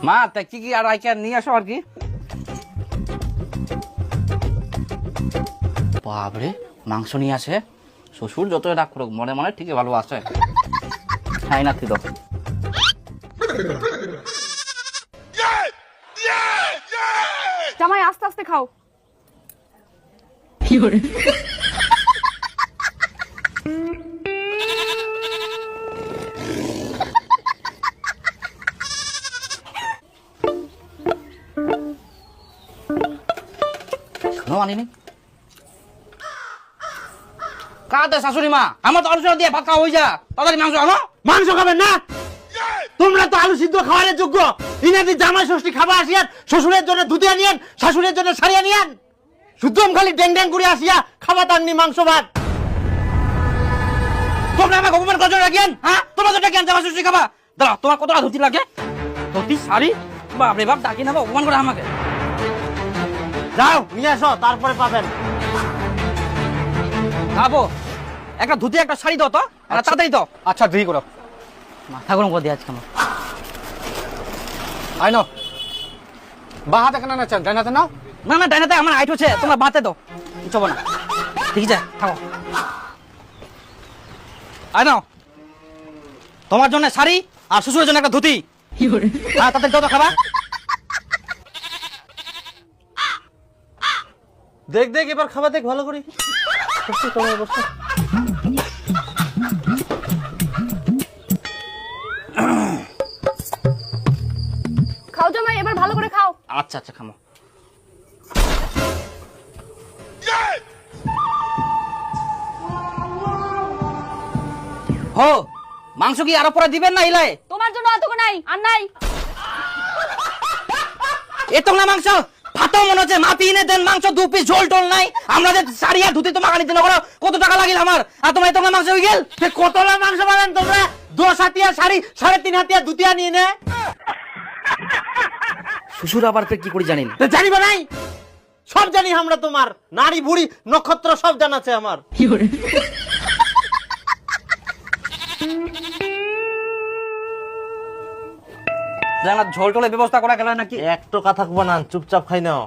মা তা কি কি আর আইকে নিয়ে আসো আর কি। বাবরে মাংস নিয়ে আসে, শ্বশুর যতই রাগ করুক মনে মনে ঠিকই ভালো আছে। খাই না তুই তো। জামাই আস্তে আস্তে খাও। আনিনি কাতে শাশুড়ি মা, আমার তো আলোচনা দিয়ে ভাত খাওয়া হয়ে যা, তাড়াতাড়ি মাংস আনো। মাংস খাবেন না? তোমরা তো আলু সিদ্ধ খাওয়ার যোগ্য। ইনাদি জামাই ষষ্ঠী খাবার আসিয়ান, শ্বশুরের জন্য ধুতিয়া নিয়েন, শাশুড়ের জন্য সারিয়া নিয়েন। শুদ্ধম খালি ড্যাং ড্যাং করে আসিয়া খাবার টাংনি মাংস ভাত। তোমরা আমাকে অপমান করছো রাখেন, হ্যাঁ? তোমরা তো ডাকেন জামা ষষ্ঠী খাবা। দাঁড়াও, তোমার কতটা ধুতি লাগে? ধুতি শাড়ি, বাপরে বাপ, ডাকি না অপমান করে আমাকে। যাও নিয়ে আসো, তারপরে পাবেন। খাবো একটা ধুতি একটা শাড়ি দাও তো, তাড়াতাড়ি দাও। আচ্ছা ধুই করো। মাথা গরম করে দিয়ে আজকে আমার। আই নো বা হাতে কেন না চান, ডান হাতে নাও। না না, ডাইনাতে আমার হাইট হচ্ছে, তোমরা বাতে দাও, চবো না। ঠিক আছে থাকো। আয় নাও, তোমার জন্য শাড়ি আর শ্বশুরের জন্য একটা ধুতি। হ্যাঁ তাদের দাও তো খাবা। দেখ দেখ এবার খাবার দেখ ভালো করে। খাও জামাই, এবার ভালো করে খাও। আচ্ছা আচ্ছা খামো। হো মাংস কি আরো পরে দিবেন না ইলাই? তোমার জন্য অতটুকু নাই আর নাই। এত না মাংস ভাতও মনে হচ্ছে মাপি এনে দেন, মাংস 2 পিস ঝোল টোল নাই। আমরা যে শাড়ি আর ধুতি তো মাখানি দিন করো, কত টাকা লাগিল আমার, আর তোমার এত না মাংস হয়ে গেল। কতলা মাংস পাবেন তোমরা? 10 হাতিয়া শাড়ি, 3.5 হাতিয়া ধুতিয়া নিয়ে নে। শ্বশুর আবার ফের কি করে জানেন? জানিবা নাই? সব জানি আমরা তোমার। নারী বুড়ি নক্ষত্র সব জানাছে আমার। জানা ঝোল টোলের ব্যবস্থা করা গেল নাকি? একটু কথা কব না, চুপচাপ খাই নাও।